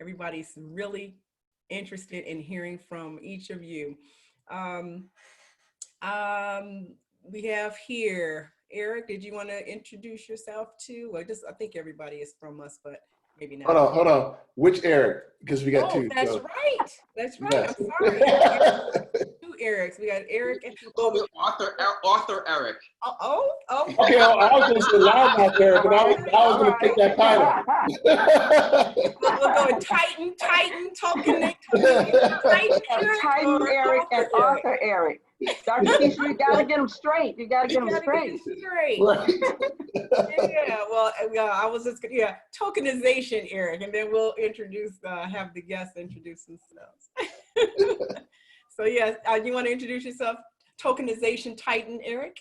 Everybody's really interested in hearing from each of you. Um, we have here, Eric, did you want to introduce yourself too? Well, I think everybody is from us, but maybe not. Hold on. Which Eric? Because we got two. That's so. right. That's right. Yes. I'm sorry. Two Erics. We got Eric and Author Eric. Okay, I was going to say loudmouth Eric, but I was going to take that title. We'll go with Titan, Titan Eric and Author Eric. Dr. Keisha, you gotta get them straight. You gotta get them straight. Right. Yeah, well, I was just, tokenization, Eric, and then we'll have the guests introduce themselves. So yes, you want to introduce yourself? Tokenization Titan, Eric?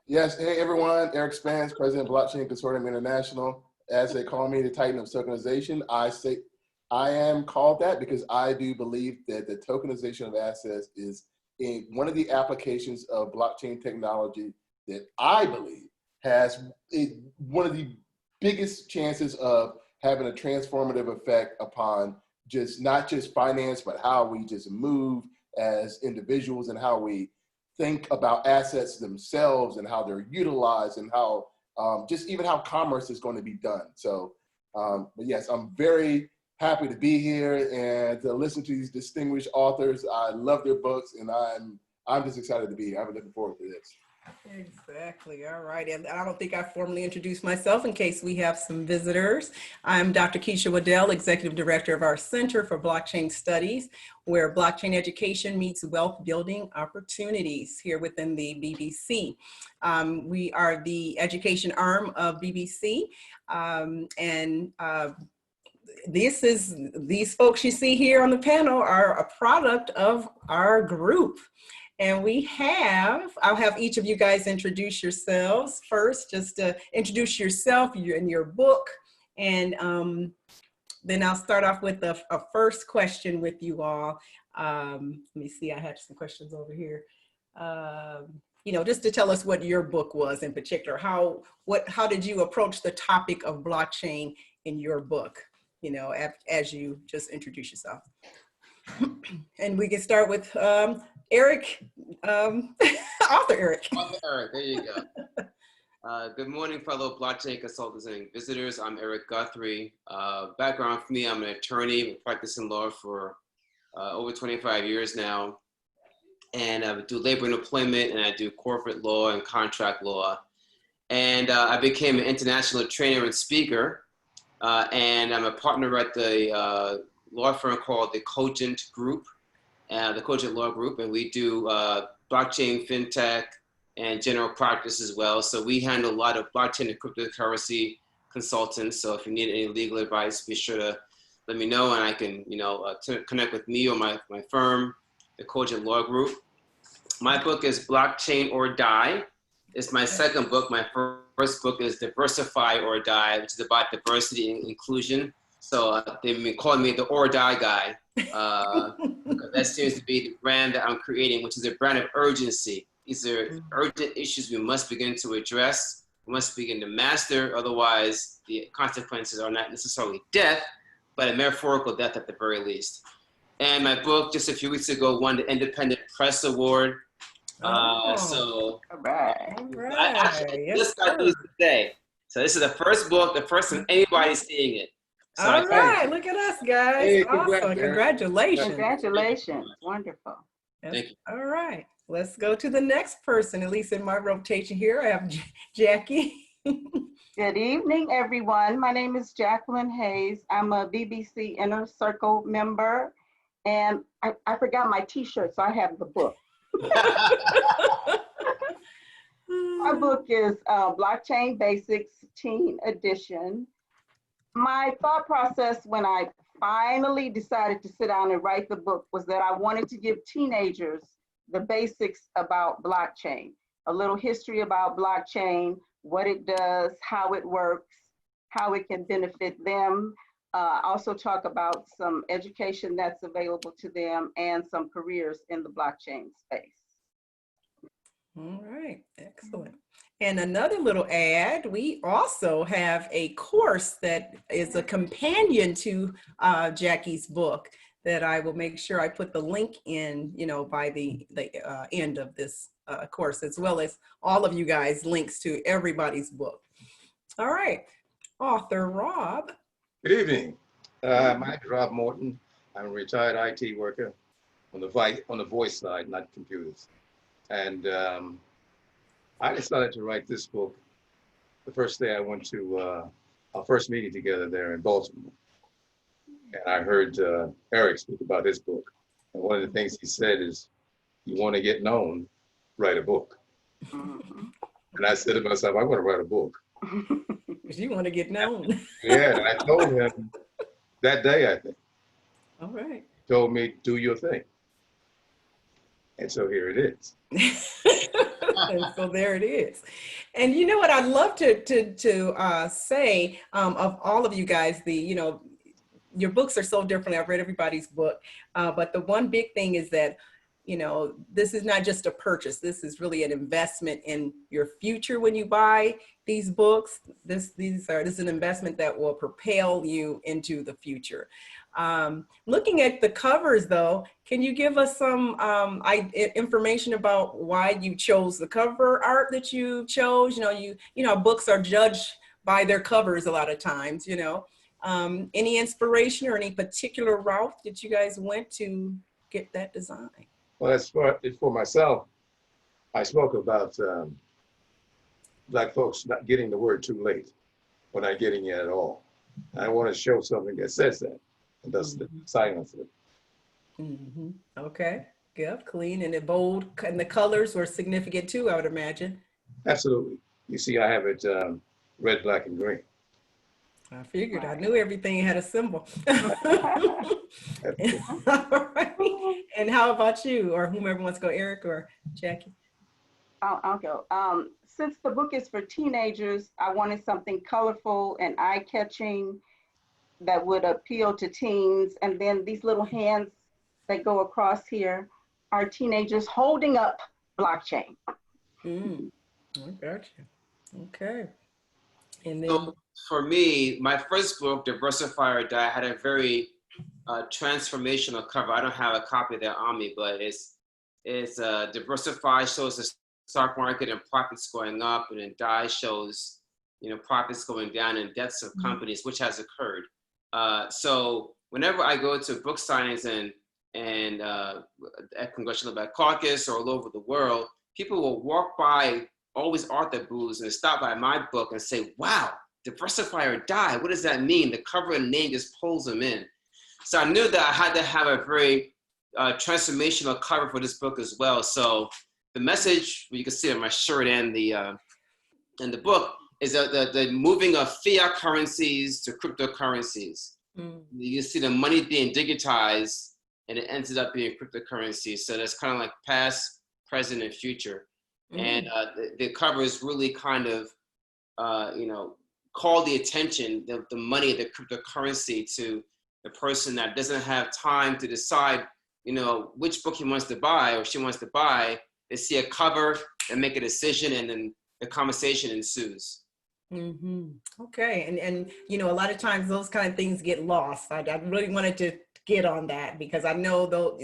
Yes, hey everyone, Eric Spence, President of Blockchain Consortium International. As they call me, the Titan of tokenization, I am called that because I do believe that the tokenization of assets is one of the applications of blockchain technology that I believe has one of the biggest chances of having a transformative effect upon not just finance, but how we just move as individuals and how we think about assets themselves and how they're utilized and how just even how commerce is going to be done. So, but yes, I'm very happy to be here and to listen to these distinguished authors. I love their books, and I'm just excited to be here. I'm looking forward to this. Exactly. All right. And I don't think I formally introduced myself in case we have some visitors. I'm Dr. Keisha Waddell, Executive Director of our Center for Blockchain Studies, where blockchain education meets wealth building opportunities here within the BBC. We are the education arm of BBC, these folks you see here on the panel are a product of our group. And I'll have each of you guys introduce yourselves first, just to introduce yourself and your book. And then I'll start off with a first question with you all. Let me see, I had some questions over here. Just to tell us what your book was in particular. How did you approach the topic of blockchain in your book? As you just introduce yourself. And we can start with Eric, Author Eric. Author Eric, there you go. Good morning, fellow blockchain consultants and visitors. I'm Eric Guthrie. Background for me, I'm an attorney, been practicing law for over 25 years now. And I do labor and employment, and I do corporate law and contract law. And I became an international trainer and speaker. And I'm a partner at the law firm called the Cogent Group, the Cogent Law Group, and we do blockchain, fintech, and general practice as well. So we handle a lot of blockchain and cryptocurrency consultants. So if you need any legal advice, be sure to let me know, and I can, connect with me or my firm, the Cogent Law Group. My book is Blockchain or Die. It's my second book. My first book is Diversify or Die, which is about diversity and inclusion. So they've been calling me the or die guy. Because that seems to be the brand that I'm creating, which is a brand of urgency. These are urgent issues we must begin to address. We must begin to master. Otherwise, the consequences are not necessarily death, but a metaphorical death at the very least. And my book, just a few weeks ago, won the Independent Press Award. So all right. I actually just got these today. So this is the first book, the first time anybody's seeing it. So all right, look at us, guys. Hey, awesome. Congratulations. Congratulations. Wonderful. Thank you. All right, let's go to the next person, at least in my rotation here. I have Jackie. Good evening, everyone. My name is Jacqueline Hayes. I'm a BBC Inner Circle member, and I forgot my t-shirt, so I have the book. My book is Blockchain Basics Teen Edition. My thought process when I finally decided to sit down and write the book was that I wanted to give teenagers the basics about blockchain, a little history about blockchain, what it does, how it works, how it can benefit them. Also talk about some education that's available to them and some careers in the blockchain space. All right, excellent. And another little ad, we also have a course that is a companion to Jackie's book that I will make sure I put the link in, by the end of this course, as well as all of you guys links to everybody's book. All right, author Rob. Good evening. My name is Rob Morton. I'm a retired IT worker on the voice side, not computers. And I decided to write this book the first day I went to our first meeting together there in Baltimore. And I heard Eric speak about his book. And one of the things he said is, you want to get known, write a book. And I said to myself, I want to write a book. You want to get known. Yeah, and I told him that day, I think. All right. He told me, do your thing. And so here it is. And so there it is. And you know what I'd love to say of all of you guys, your books are so different. I've read everybody's book, but the one big thing is that, this is not just a purchase. This is really an investment in your future when you buy these books. This is an investment that will propel you into the future. Looking at the covers though, can you give us some information about why you chose the cover art that you chose? Books are judged by their covers a lot of times, any inspiration or any particular route that you guys went to get that design? Well, as for myself, I spoke about Black folks not getting the word too late or not getting it at all. I want to show something that says that and does silence it. Mm-hmm. Okay, good, clean, and bold, and the colors were significant too, I would imagine. Absolutely. You see, I have it red, black, and green. I figured. I knew everything had a symbol. All right. And how about you, or whomever wants to go, Eric or Jackie? I'll go. Since the book is for teenagers, I wanted something colorful and eye-catching that would appeal to teens. And then these little hands that go across here are teenagers holding up blockchain. I got you. Okay. And then, so for me, my first book, Diversify or Die, had a very transformational cover. I don't have a copy of that on me, but it's Diversify shows the stock market and profits going up, and then Die shows profits going down and deaths of companies, which has occurred. So whenever I go to book signings and at Congressional Black Caucus or all over the world, people will walk by always author booths and stop by my book and say, wow, Diversify or Die, what does that mean? The cover and name just pulls them in. So I knew that I had to have a very transformational cover for this book as well. So the message, you can see it on my shirt and the book, is that the moving of fiat currencies to cryptocurrencies. You see the money being digitized and it ended up being cryptocurrency. So that's kind of like past, present, and future. And the cover is really kind of, call the attention, the money, the cryptocurrency, to the person that doesn't have time to decide, which book he wants to buy or she wants to buy. They see a cover and make a decision, and then the conversation ensues. Okay, and a lot of times those kind of things get lost. I really wanted to get on that because I know those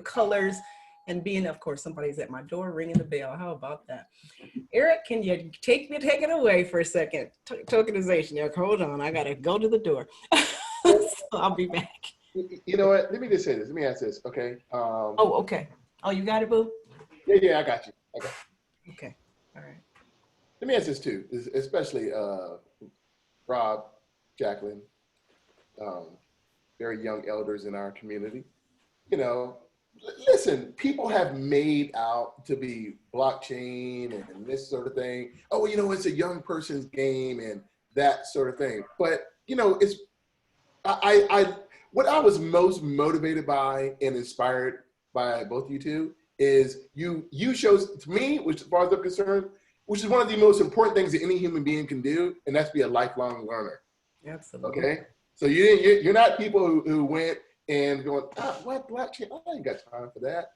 colors. And being, of course, somebody's at my door ringing the bell. How about that? Eric, can you take it away for a second? Tokenization, Eric, hold on. I got to go to the door. So I'll be back. You know what? Let me just say this. Let me ask this, okay? Okay. Oh, you got it, boo? Yeah, I got you. Okay. All right. Let me ask this too, especially Rob, Jacqueline, very young elders in our community. Listen, people have made out to be blockchain and this sort of thing. Oh, it's a young person's game and that sort of thing. But, it's, what I was most motivated by and inspired by both you two is you shows, to me, which as far as I'm concerned, which is one of the most important things that any human being can do, and that's be a lifelong learner. Absolutely. Okay? So you're not people who went and going, what blockchain? I ain't got time for that.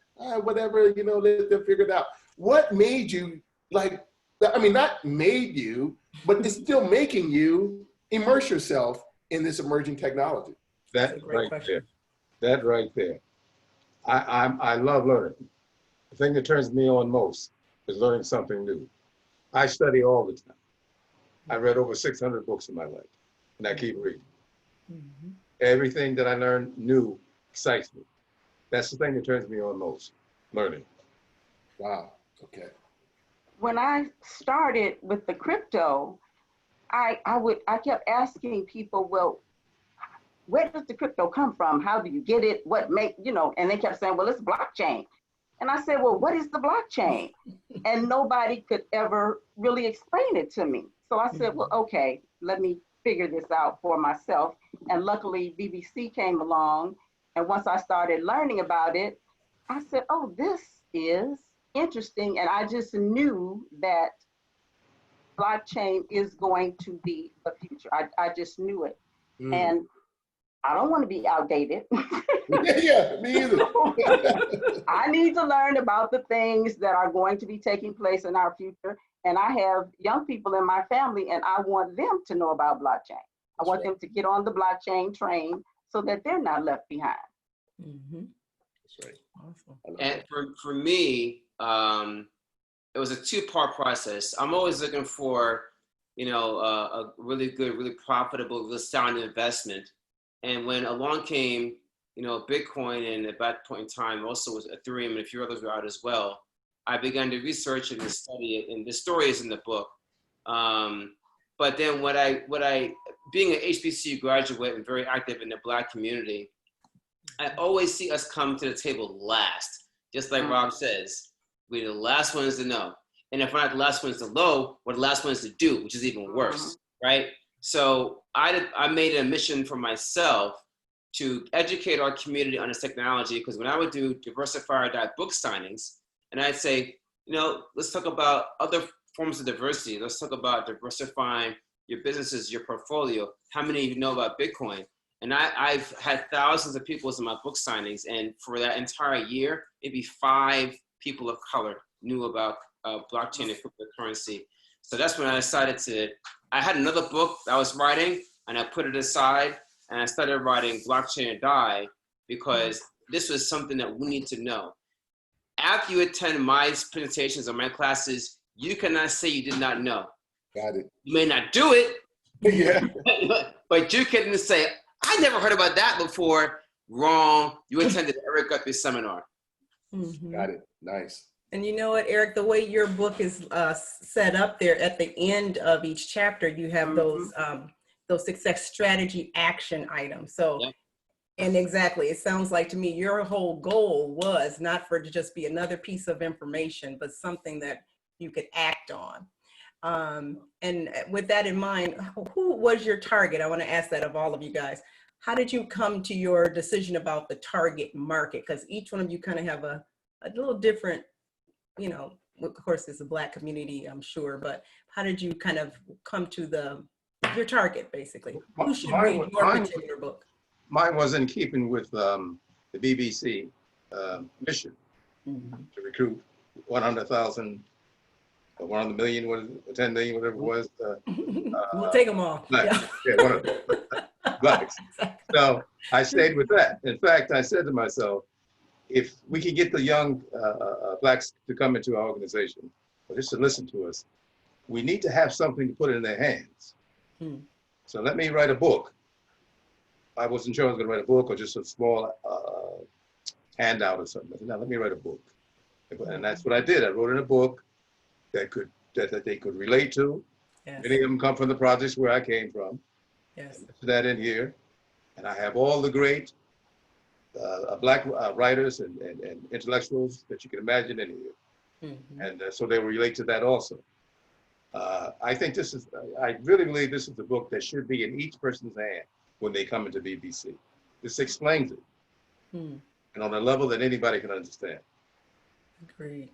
Whatever, let them figure it out. What made you I mean, not made you, but it's still making you immerse yourself in this emerging technology? That's a That great right question. there. That right there. I love learning. The thing that turns me on most is learning something new. I study all the time. I read over 600 books in my life, and I keep reading. Mhm. Everything that I learn new excites me. That's the thing that turns me on most, learning. Wow. Okay. When I started with the crypto, I kept asking people, well, where does the crypto come from? How do you get it? What make, and they kept saying, well, it's blockchain. And I said, well, what is the blockchain? And nobody could ever really explain it to me. So I said, well, okay, let me figure this out for myself. And luckily BBC came along. And once I started learning about it, I said, oh, this is interesting. And I just knew that blockchain is going to be the future. I just knew it. And I don't want to be outdated. Yeah, me either. I need to learn about the things that are going to be taking place in our future. And I have young people in my family, and I want them to know about blockchain. I want them to get on the blockchain train so that they're not left behind. Mm-hmm. That's right. Awesome. And for me, it was a two-part process. I'm always looking for, a really good, really profitable, really sound investment. And when along came, Bitcoin, and at that point in time also was Ethereum and a few others were out as well, I began to research and to study it. And the story is in the book. But then what I, being an HBCU graduate and very active in the Black community, I always see us come to the table last. Just like Rob says, we're the last ones to know. And if we're not the last ones to know, we're the last ones to do, which is even worse, right? So I made it a mission for myself to educate our community on this technology, because when I would do diversifier book signings, and I'd say, let's talk about other forms of diversity. Let's talk about diversifying your businesses, your portfolio. How many of you know about Bitcoin? And I've had thousands of people in my book signings, and for that entire year, maybe 5 people of color knew about blockchain and cryptocurrency. So that's when I decided I had another book that I was writing, and I put it aside, and I started writing Blockchain or Die, because this was something that we need to know. After you attend my presentations or my classes, you cannot say you did not know. Got it. You may not do it, Yeah. but you can say, I never heard about that before. Wrong. You attended Eric Guthrie's seminar. Mm-hmm. Got it. Nice. And you know what, Eric, the way your book is set up there at the end of each chapter, you have those success strategy action items. So, Yep. And exactly, it sounds like to me, your whole goal was not for it to just be another piece of information, but something that you could act on. And with that in mind, who was your target? I want to ask that of all of you guys. How did you come to your decision about the target market? Because each one of you kind of have a little different, of course it's a Black community, I'm sure, but how did you kind of come to your target, basically? Who should read your particular book? Mine was in keeping with the BBC mission to recruit 100,000, 100 million, what is it, 10 million, whatever it was. We'll take them all. Blacks. Yeah, one of them. Blacks. So I stayed with that. In fact, I said to myself, if we can get the young Blacks to come into our organization, or just to listen to us, we need to have something to put in their hands. So let me write a book. I wasn't sure I was going to write a book or just a small handout or something. I said, no, let me write a book. And that's what I did. I wrote in a book that they could relate to. Yes. Many of them come from the projects where I came from. Yes. That in here. And I have all the great Black writers and intellectuals that you can imagine in here. And so they will relate to that also. I think I really believe this is the book that should be in each person's hand when they come into BBC. This explains it. And on a level that anybody can understand. Agreed.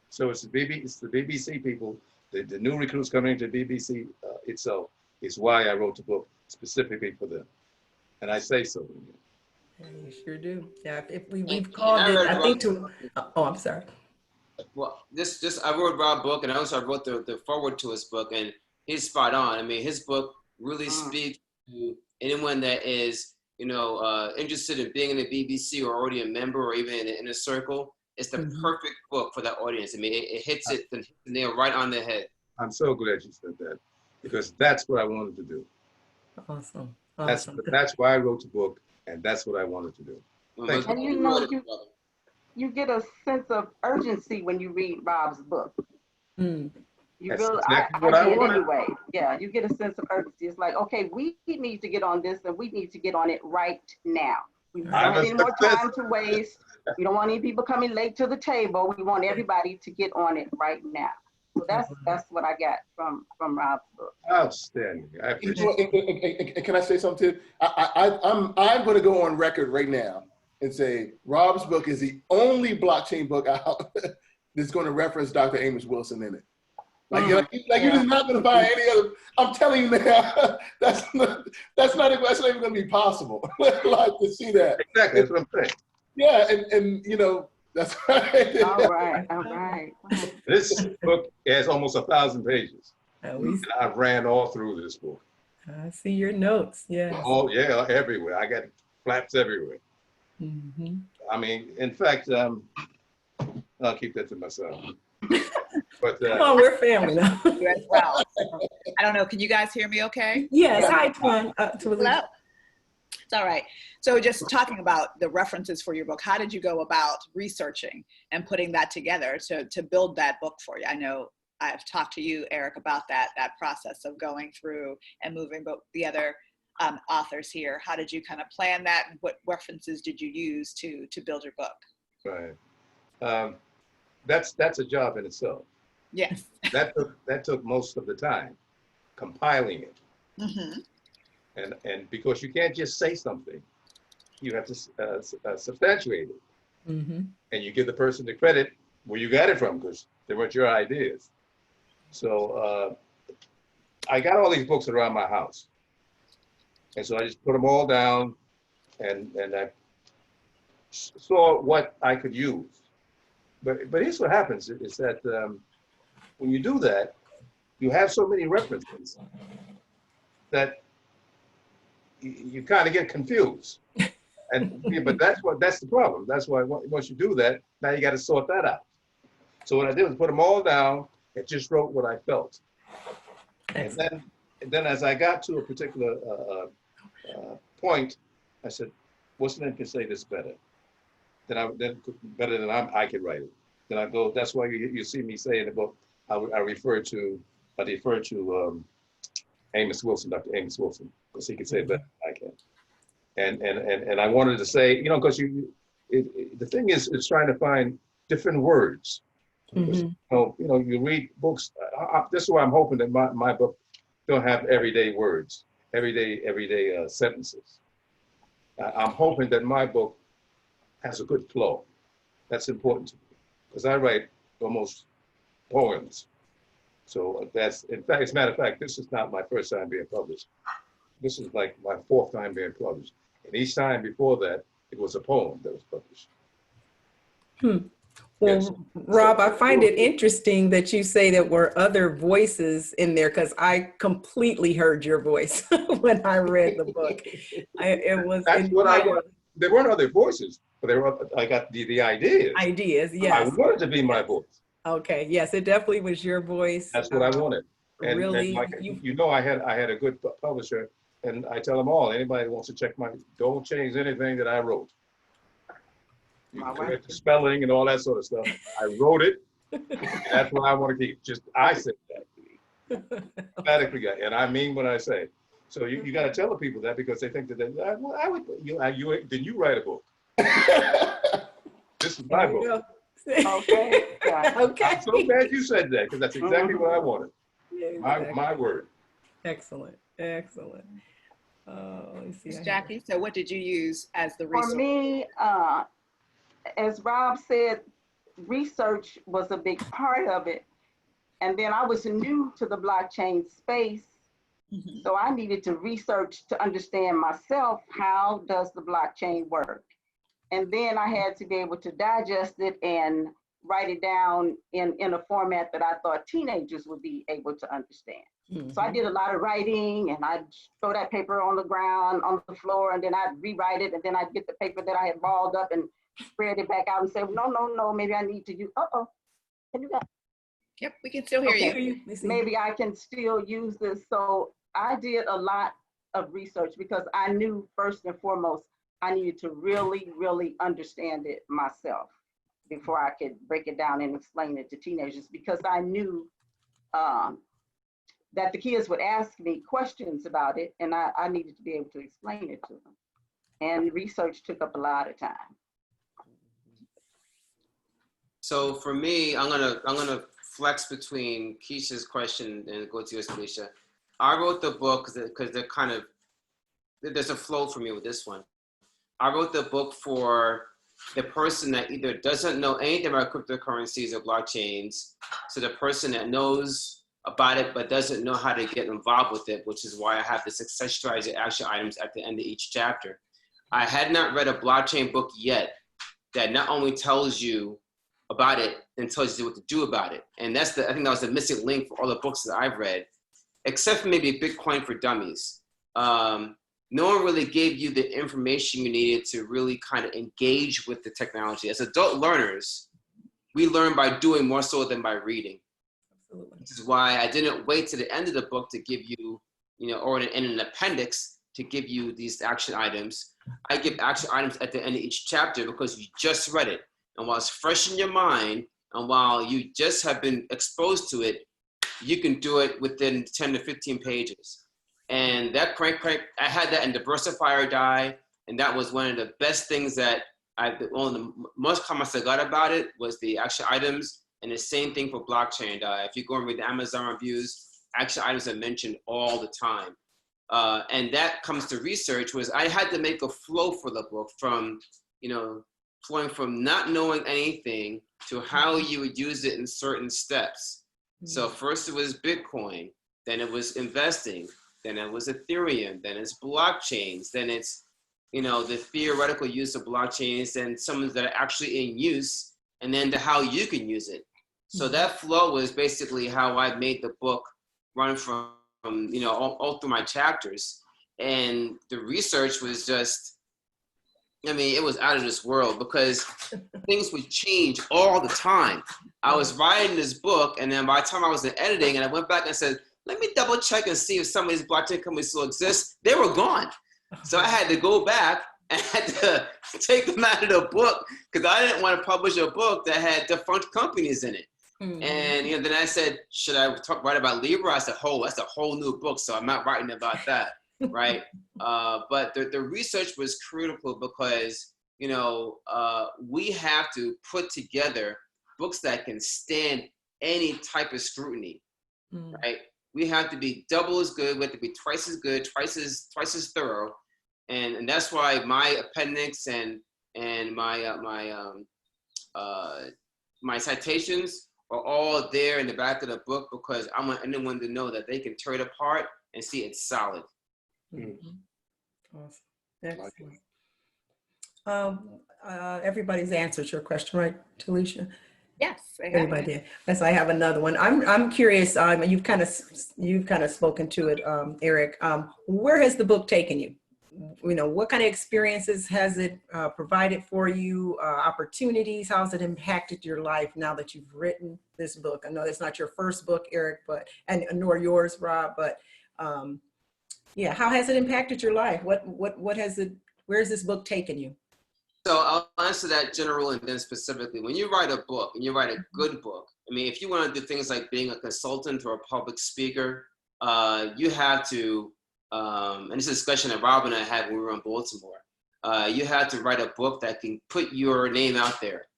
So it's the BBC people, the new recruits coming into BBC itself is why I wrote the book specifically for them. And I say so. Yeah, you sure do. Yeah, if we've called it, I think I'm sorry. Well, this I wrote Rob's book, and also I wrote the forward to his book, and he's spot on. I mean, his book really speaks to anyone that is, interested in being in the BBC or already a member or even in the inner circle. It's the perfect book for that audience. I mean, it hits the nail right on the head. I'm so glad you said that, because that's what I wanted to do. Awesome. That's why I wrote the book, and that's what I wanted to do. Thank And you. you get a sense of urgency when you read Rob's book. You That's really, exactly I did wanted. anyway. Yeah, you get a sense of urgency. It's like, okay, we need to get on this, and we need to get on it right now. We don't have any more time to waste. We don't want any people coming late to the table. We want everybody to get on it right now. So that's what I got from Rob's book. Outstanding. I appreciate Can I say something too? I'm going to go on record right now and say Rob's book is the only blockchain book out that's going to reference Dr. Amos Wilson in it. You're just not going to find any other. I'm telling you now, that's not even going to be possible. Like to see that. Exactly, that's what I'm saying. Yeah, and that's right. All right. This book has almost 1,000 pages. And I ran all through this book. I see your notes. Yeah. Oh yeah, everywhere. I got flaps everywhere. I mean, in fact, I'll keep that to myself. But Come on, we're family now. You as well. I don't know. Can you guys hear me okay? Yes, hi, Twan. Hello. It's all right. So just talking about the references for your book, how did you go about researching and putting that together to build that book for you? I know I've talked to you, Eric, about that process of going through and moving the other authors here. How did you kind of plan that, and what references did you use to build your book? right. That's a job in itself. Yes. That took most of the time, compiling it. And because you can't just say something, you have to substantiate it. And you give the person the credit where you got it from, because they weren't your ideas. So I got all these books around my house. And so I just put them all down and I saw what I could use. But here's what happens is that when you do that, you have so many references that you kind of get confused. But that's the problem. That's why once you do that, now you got to sort that out. So what I did was put them all down and just wrote what I felt. And then as I got to a particular point, I said, what's the name can say this better? Better than I can write it. Then I go, that's why you see me say in the book, I defer to Amos Wilson, Dr. Amos Wilson, because he can say it better than I can. And I wanted to say, because the thing is, it's trying to find different words. You read books. This is why I'm hoping that my book don't have everyday words, everyday sentences. I'm hoping that my book has a good flow. That's important to me, because I write almost poems. So that's, in fact, as a matter of fact, this is not my first time being published. This is like my 4th time being published. And each time before that, it was a poem that was published. Well, Yes. Rob, I find it interesting that you say that were other voices in there, because I completely heard your voice when I read the book. That's what I want. There weren't other voices, but I got the ideas. Ideas, yes. I wanted to be my voice. Okay, yes, it definitely was your voice. That's what I wanted. And, really, I had a good publisher, and I tell them all, anybody that wants to check don't change anything that I wrote. You correct the spelling and all that sort of stuff. I wrote it. That's what I want to keep. I said that. Emphatically, and I mean what I say. So you got to tell the people that, because they think that then you write a book. This is my book. Okay. Okay. I'm so glad you said that, because that's exactly what I wanted. My word. Excellent. Let me see. Jackie, so what did you use as the resource? For me, as Rob said, research was a big part of it. And then I was new to the blockchain space. So I needed to research to understand myself, how does the blockchain work? And then I had to be able to digest it and write it down in a format that I thought teenagers would be able to understand. So I did a lot of writing, and I'd throw that paper on the ground, on the floor, and then I'd rewrite it, and then I'd get the paper that I had balled up and spread it back out and say, no, maybe I need to use, can you guys? Yep, we can still hear Okay. you. Maybe I can still use this. So I did a lot of research because I knew first and foremost, I needed to really, really understand it myself before I could break it down and explain it to teenagers, because I knew that the kids would ask me questions about it, and I needed to be able to explain it to them. And research took up a lot of time. So for me, I'm gonna flex between Keisha's question and go to yours, Pblica. I wrote the book because they're kind of, there's a flow for me with this one. I wrote the book for the person that either doesn't know anything about cryptocurrencies or blockchains, so the person that knows about it but doesn't know how to get involved with it, which is why I have the success strategy action items at the end of each chapter. I had not read a blockchain book yet that not only tells you about it and tells you what to do about it. And I think that was the missing link for all the books that I've read, except for maybe Bitcoin for Dummies. No one really gave you the information you needed to really kind of engage with the technology. As adult learners, we learn by doing more so than by reading. Absolutely. This is why I didn't wait to the end of the book to give you, or in an appendix to give you these action items. I give action items at the end of each chapter because you just read it. And while it's fresh in your mind, and while you just have been exposed to it, you can do it within 10 to 15 pages. And that I had that in Diversify or Die, and that was one of the best things that one of the most comments I got about it was the action items, and the same thing for Blockchain Die. If you go and read the Amazon reviews, action items are mentioned all the time. And that comes to research, was I had to make a flow for the book from, flowing from not knowing anything to how you would use it in certain steps. So first it was Bitcoin, then it was investing, then it was Ethereum, then it's blockchains, then it's, the theoretical use of blockchains and some that are actually in use, and then to how you can use it. So that flow was basically how I made the book run from all through my chapters. And the research was just, it was out of this world because things would change all the time. I was writing this book, and then by the time I was in editing, and I went back and said, let me double check and see if some of these blockchain companies still exist. They were gone. So I had to go back and had to take them out of the book because I didn't want to publish a book that had defunct companies in it. And then I said, should I write about Libra? I said, that's a whole new book, so I'm not writing about that, right? But the research was critical because, we have to put together books that can stand any type of scrutiny, right? We have to be double as good, we have to be twice as good, twice as thorough. And that's why my appendix and my citations are all there in the back of the book because I want anyone to know that they can tear it apart and see it's solid. Awesome. Excellent. Everybody's answered your question, right, Talisha? Yes, everybody did. Yes, I have another one. I'm curious. You've kind of spoken to it, Eric. Where has the book taken you? What kind of experiences has it provided for you? Opportunities? How has it impacted your life now that you've written this book? I know it's not your first book, Eric, and nor yours, Rob. But yeah, how has it impacted your life? What has it? Where has this book taken you? So I'll answer that general and then specifically. When you write a book, and you write a good book, if you want to do things like being a consultant or a public speaker, you have to, and this is a discussion that Rob and I had when we were in Baltimore, you have to write a book that can put your name out there,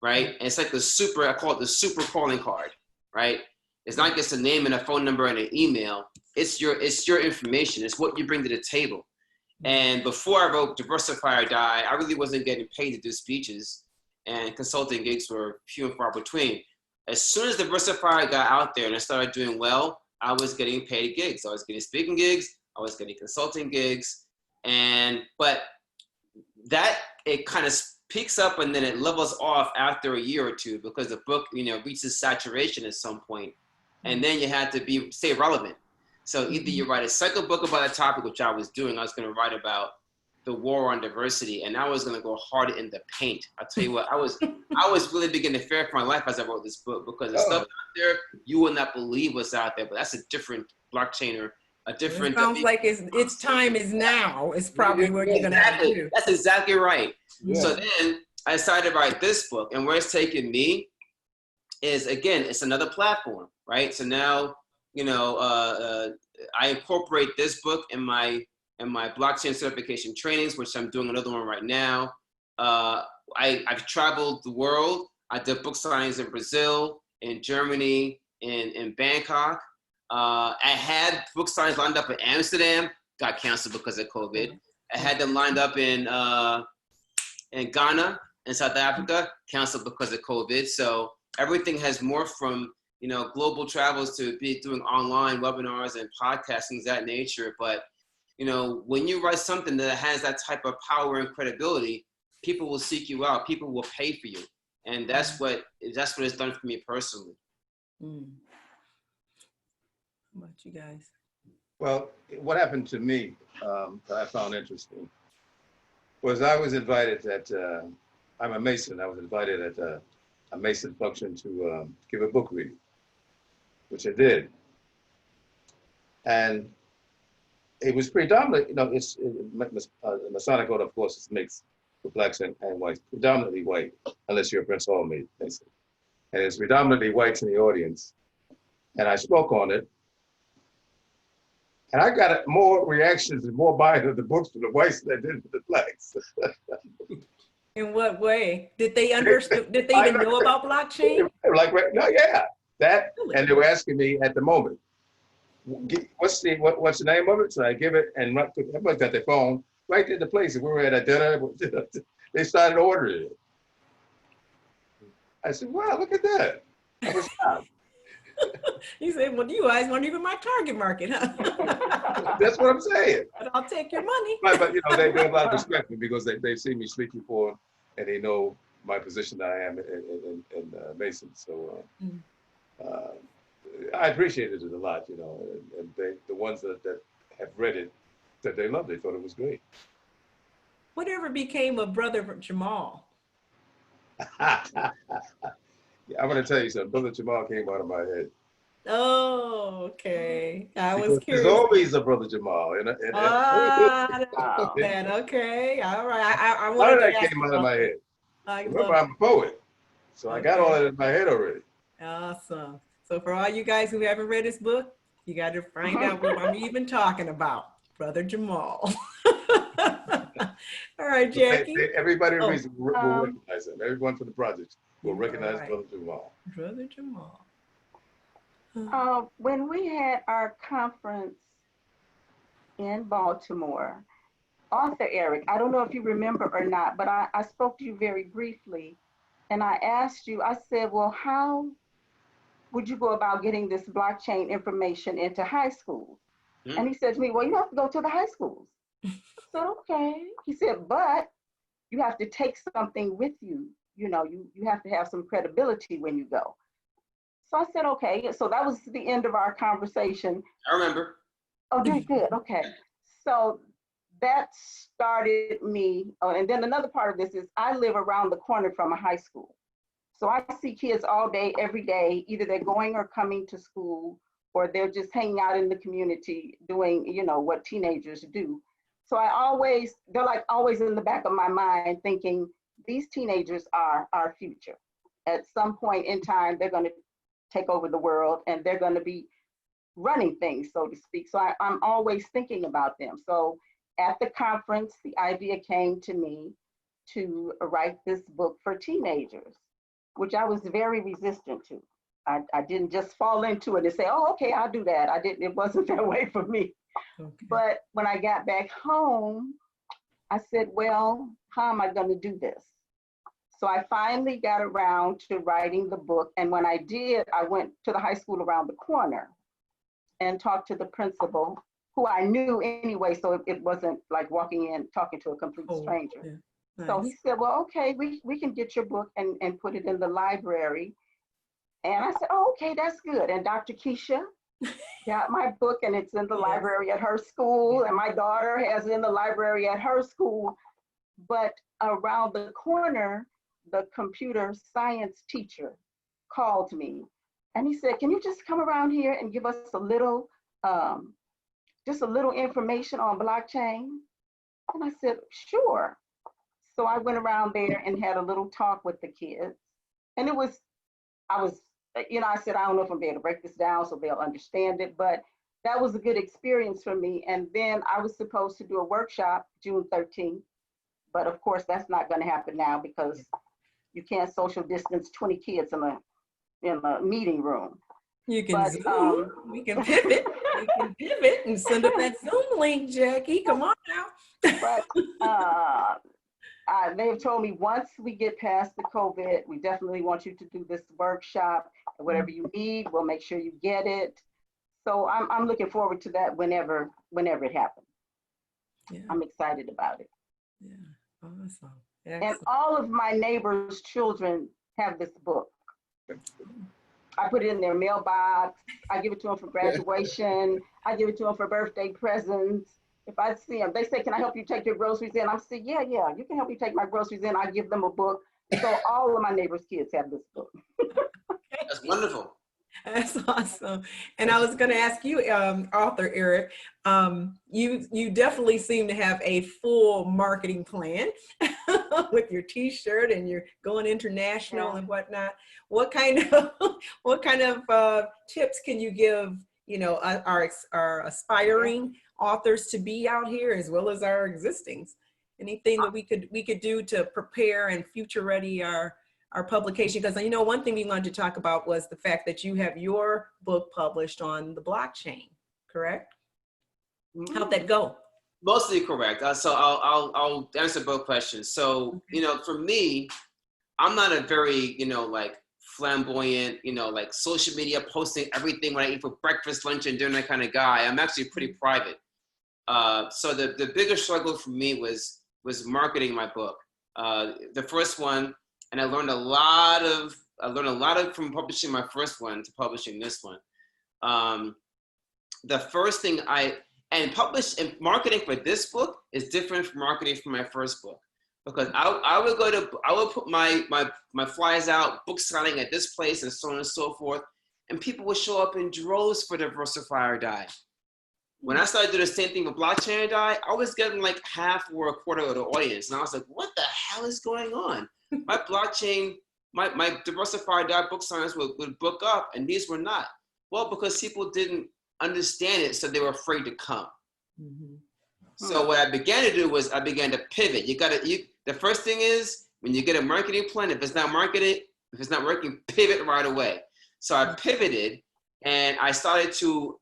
right? And it's like I call it the super calling card, right? It's not just a name and a phone number and an email. It's your information. It's what you bring to the table. And before I wrote Diversify or Die, I really wasn't getting paid to do speeches, and consulting gigs were few and far between. As soon as Diversify got out there and I started doing well, I was getting paid gigs. I was getting speaking gigs, I was getting consulting gigs, but that it kind of peaks up and then it levels off after a year or two because the book, reaches saturation at some point, and then you have to stay relevant. So either you write a second book about a topic, which I was doing. I was going to write about the war on diversity, and I was going to go hard in the paint. I'll tell you what, I was really beginning to fear for my life as I wrote this book, because the stuff out there you will not believe what's out there. But that's a different blockchainer. It sounds like its time is now. It's probably what you're gonna have to do. That's exactly right. Yeah. So then I decided to write this book, and where it's taken me is, again, it's another platform, right? So now, I incorporate this book in my blockchain certification trainings, which I'm doing another one right now. I've traveled the world. I did book signings in Brazil, in Germany, in Bangkok. I had book signings lined up in Amsterdam, got canceled because of COVID. I had them lined up in Ghana and South Africa, canceled because of COVID. So everything has morphed from, global travels to be doing online webinars and podcasts, things of that nature. But, when you write something that has that type of power and credibility, people will seek you out. People will pay for you. And that's what it's done for me personally. How about you guys? Well, what happened to me that I found interesting was I was invited I'm a Mason. I was invited at a Mason function to give a book reading, which I did. And it was predominantly, Masonic order, of course, is mixed with blacks and whites, predominantly white, unless you're a Prince Hall Mason. And it's predominantly whites in the audience. And I spoke on it. And I got more reactions and more buying of the books from the whites than I did for the blacks. In what way? Did they understand? Did they even know about blockchain? That. Really? And they were asking me at the moment, what's the name of it? So I give it, and everybody's got their phone right in the place. And we were at a dinner. They started ordering it. I said, "Wow, look at that!" I was shocked. He said, well, you guys weren't even my target market, huh? That's what I'm saying. But I'll take your money. But they have a lot of respect for me because they've seen me speak before, and they know my position that I am in Mason. So I appreciated it a lot, and the ones that have read it said they loved it, thought it was great. Whatever became of Brother Jamal? Yeah, I'm going to tell you something. Brother Jamal came out of my head. Oh, okay. I was Because curious. there's always a Brother Jamal. Okay. All right. I None of wanted that to ask came out of my head. I Remember, love I'm a poet. So I got all that in my head already. Awesome. So for all you guys who haven't read this book, you got to find out what I'm even talking about. Brother Jamal. All right, Jackie. Everybody will recognize him. Everyone from the project will recognize Right. Brother Jamal. Brother Jamal. When we had our conference in Baltimore, author Eric, I don't know if you remember or not, but I spoke to you very briefly, and I asked you, I said, well, how would you go about getting this blockchain information into high schools? And he said to me, well, you have to go to the high schools. I said, okay. He said, but you have to take something with you. You have to have some credibility when you go. So I said, okay. So that was the end of our conversation. I remember. Oh, good. Okay. So that started me. Oh, and then another part of this is I live around the corner from a high school. So I see kids all day, every day, either they're going or coming to school, or they're just hanging out in the community doing, what teenagers do. So they're like always in the back of my mind thinking, these teenagers are our future. At some point in time, they're going to take over the world and they're going to be running things, so to speak. So I'm always thinking about them. So at the conference, the idea came to me to write this book for teenagers, which I was very resistant to. I didn't just fall into it and say, oh, okay, I'll do that. It wasn't that way for me. Okay. But when I got back home, I said, well, how am I going to do this? So I finally got around to writing the book. And when I did, I went to the high school around the corner and talked to the principal, who I knew anyway. So it wasn't like walking in, talking to a complete stranger. Yeah. So he Nice. said, well, okay, we can get your book and put it in the library. And I said, oh, okay, that's good. And Dr. Keisha got my book and it's in the Yes. library at her school. And my daughter has it in the library at her school. But around the corner, the computer science teacher called me and he said, can you just come around here and give us a little, just a little information on blockchain? And I said, sure. So I went around there and had a little talk with the kids. And I said, I don't know if I'm able to break this down so they'll understand it, but that was a good experience for me. And then I was supposed to do a workshop June 13th. But of course, that's not going to happen now because you can't social distance 20 kids in a meeting room. You can But, Zoom. We can pivot. We can pivot and send up that Zoom link, Jackie. Come on now. But they've told me once we get past the COVID, we definitely want you to do this workshop. And whatever you need, we'll make sure you get it. So I'm looking forward to that whenever it happens. Yeah. I'm excited about it. Yeah. Awesome. And Excellent. all of my neighbors' children have this book. I put it in their mailbox. I give it to them for graduation. I give it to them for birthday presents. If I see them, they say, can I help you take your groceries in? I'm saying, yeah, you can help me take my groceries in. I give them a book. So all of my neighbors' kids have this book. That's wonderful. That's awesome. And I was going to ask you, author Eric, you definitely seem to have a full marketing plan with your T-shirt and you're going international and whatnot. What kind of tips can you give, our aspiring authors to be out here as well as our existings? Anything that we could do to prepare and future ready our publication? Because one thing we wanted to talk about was the fact that you have your book published on the blockchain, correct? How'd that go? Mostly correct. So I'll answer both questions. So, for me, I'm not a very, flamboyant, social media posting everything when I eat for breakfast, lunch, and dinner, that kind of guy. I'm actually pretty private. So the biggest struggle for me was marketing my book. The first one, and I learned a lot from publishing my first one to publishing this one. The first thing and marketing for this book is different from marketing for my first book, because I would put my flyers out, book signing at this place and so on and so forth, and people would show up in droves for Diversify or Die. When I started doing the same thing with Blockchain or Die, I was getting like half or a quarter of the audience, and I was like, what the hell is going on? My blockchain, my Diversify or Die book signers would book up, and these were not. Well, because people didn't understand it, so they were afraid to come. Mm-hmm. So what I began to do was I began to pivot. The first thing is, when you get a marketing plan, if it's not working, pivot right away. So I pivoted and I started to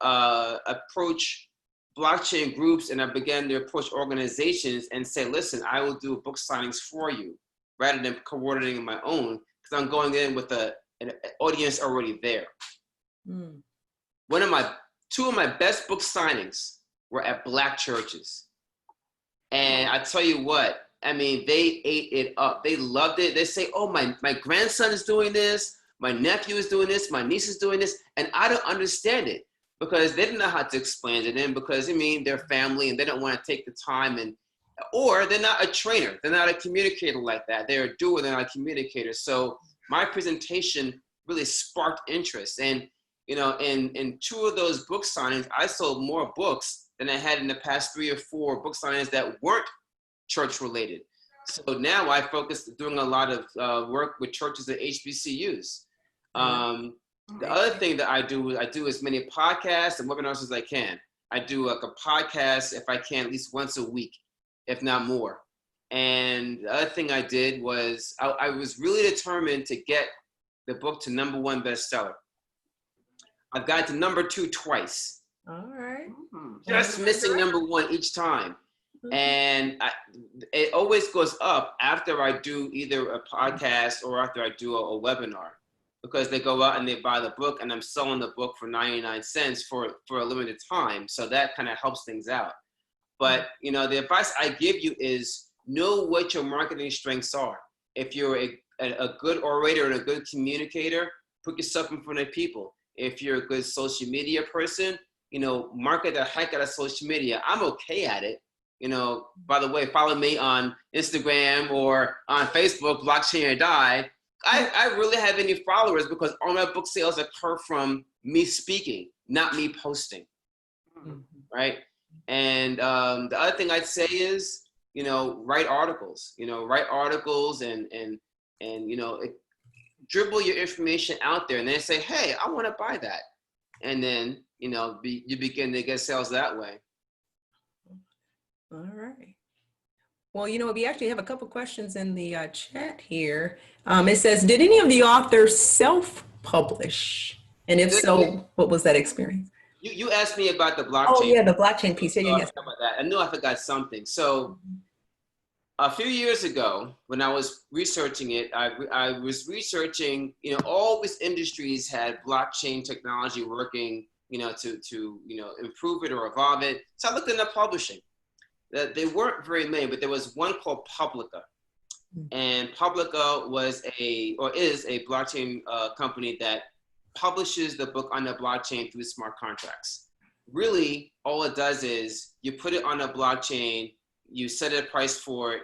approach blockchain groups, and I began to approach organizations and say, listen, I will do book signings for you rather than coordinating my own, because I'm going in with an audience already there. Mm. Two of my best book signings were at Black churches. And I tell you what, I mean, they ate it up. They loved it. They say, oh, my grandson is doing this. My nephew is doing this. My niece is doing this. And I don't understand it because they didn't know how to explain it to them, because, they're family and they don't want to take the time, or they're not a trainer. They're not a communicator like that. They're a doer, they're not a communicator. So my presentation really sparked interest. And, in two of those book signings, I sold more books than I had in the past 3 or 4 book signings that weren't church related. So now I focus doing a lot of work with churches at HBCUs. The other thing that I do as many podcasts and webinars as I can. I do like a podcast, if I can, at least once a week, if not more. And the other thing I did was I was really determined to get the book to #1 bestseller. I've got to #2 twice. All right. Just missing #1 each time. And it always goes up after I do either a podcast or after I do a webinar, because they go out and they buy the book, and I'm selling the book for 99 cents for a limited time. So that kind of helps things out. But, the advice I give you is know what your marketing strengths are. If you're a good orator and a good communicator, put yourself in front of people. If you're a good social media person, you know, market the heck out of social media. I'm okay at it. You know, by the way, follow me on Instagram or on Facebook, Blockchain or Die. I really have any followers because all my book sales occur from me speaking, not me posting, right? And the other thing I'd say is, you know, write articles. You know, write articles and you know, dribble your information out there, and then say, hey, I want to buy that, and then you know, you begin to get sales that way. All right. Well, you know, we actually have a couple questions in the chat here. It says, did any of the authors self-publish? And if so, what was that experience? You asked me about the blockchain. Oh yeah, the blockchain piece. Yeah, yes. About that. I knew I forgot something. So a few years ago, when I was researching it, I was researching, you know, all these industries had blockchain technology working, you know, to you know, improve it or evolve it. So I looked into publishing. There weren't very many, but there was one called Pblica. And Pblica was is a blockchain company that publishes the book on the blockchain through smart contracts. Really, all it does is you put it on a blockchain, you set a price for it,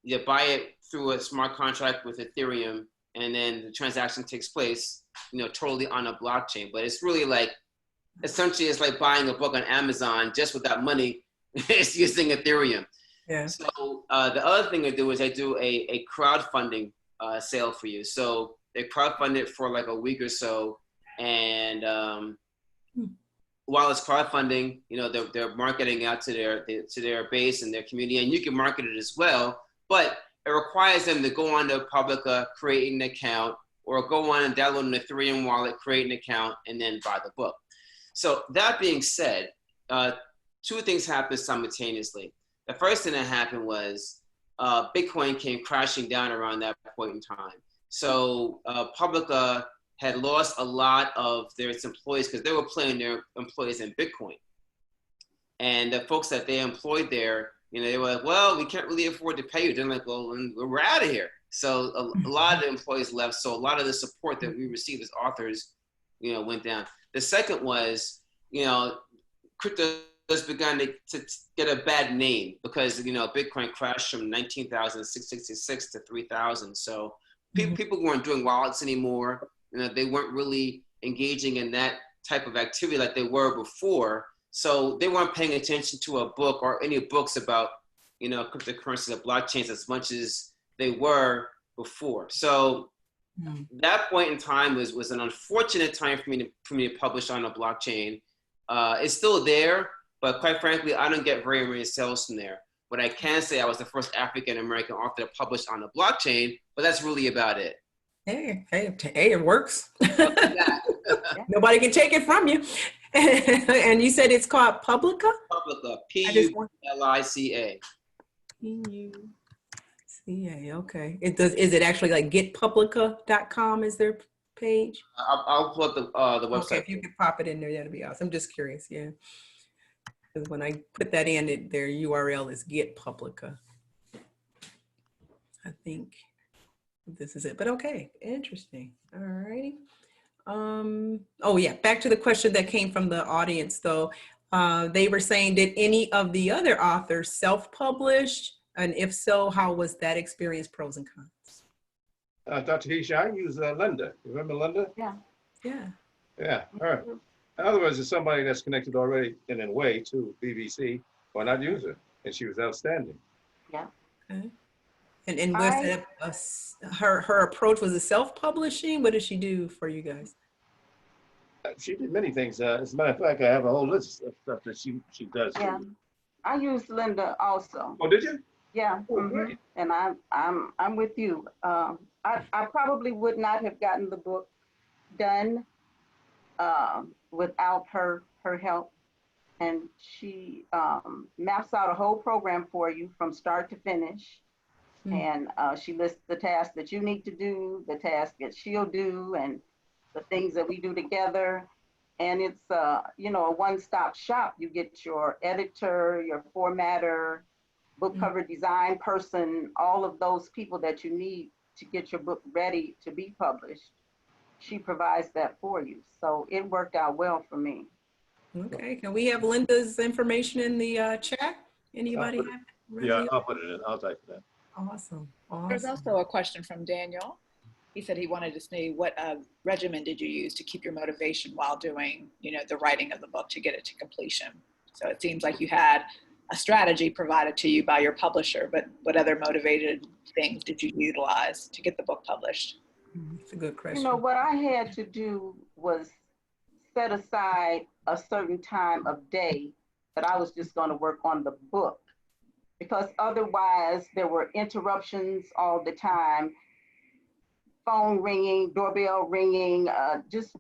you buy it through a smart contract with Ethereum, and then the transaction takes place, you know, totally on a blockchain. But it's really like, essentially, it's like buying a book on Amazon just without money. It's using Ethereum. Yeah. So the other thing I do is I do a crowdfunding sale for you. So they crowdfund it for like a week or so, and while it's crowdfunding, you know, they're marketing out to their base and their community, and you can market it as well. But it requires them to go on to Pblica, create an account, or go on and download an Ethereum wallet, create an account, and then buy the book. So that being said, two things happened simultaneously. The first thing that happened was Bitcoin came crashing down around that point in time. So Pblica had lost a lot of their employees because they were paying their employees in Bitcoin. And the folks that they employed there, you know, they were like, well, we can't really afford to pay you. They're like, well, we're out of here. So a lot of the employees left. So a lot of the support that we received as authors, you know, went down. The second was, you know, crypto has begun to get a bad name because, you know, Bitcoin crashed from 19,666 to 3,000. So people weren't doing wallets anymore. You know, they weren't really engaging in that type of activity like they were before. So they weren't paying attention to a book or any books about, you know, cryptocurrencies or blockchains as much as they were before. So that point in time was an unfortunate time for me to publish on a blockchain. It's still there, but quite frankly, I don't get very many sales from there. But I can say I was the first African-American author to publish on a blockchain, but that's really about it. Hey, it works. Nobody can take it from you. And you said it's called Pblica? Pblica, P-U-L-I-C-A. P-U-C-A, okay. Is it actually like getpublica.com is their page? I'll pull up the website. Okay, if you could pop it in there, that'd be awesome. I'm just curious, yeah. Because when I put that in, their URL is getpublica. I think this is it, but okay, interesting. All righty. Oh yeah, back to the question that came from the audience though. They were saying, did any of the other authors self-publish? And if so, how was that experience, pros and cons? Dr. Heesh, I use Linda. You remember Linda? Yeah. Yeah. Yeah, her. In other words, it's somebody that's connected already in a way to BBC. Why not use her? And she was outstanding. Yeah. Okay. And was her approach, was it self-publishing? What did she do for you guys? She did many things. As a matter of fact, I have a whole list of stuff that she does. Yeah, I used Linda also. Oh, did you? Yeah, great. And I'm with you. I probably would not have gotten the book done without her help. And she maps out a whole program for you from start to finish. And she lists the tasks that you need to do, the tasks that she'll do, and the things that we do together. And it's you know, a one-stop shop. You get your editor, your formatter, book cover design person, all of those people that you need to get your book ready to be published. She provides that for you. So it worked out well for me. Okay, can we have Linda's information in the chat? Anybody have it readily? Yeah, I'll put it in. I'll type that. Awesome, There's awesome. also a question from Daniel. He said he wanted to know what regimen did you use to keep your motivation while doing, the writing of the book to get it to completion? So it seems like you had a strategy provided to you by your publisher, but what other motivated things did you utilize to get the book published? It's a good question. What I had to do was set aside a certain time of day that I was just going to work on the book, because otherwise there were interruptions all the time. Phone ringing, doorbell ringing, just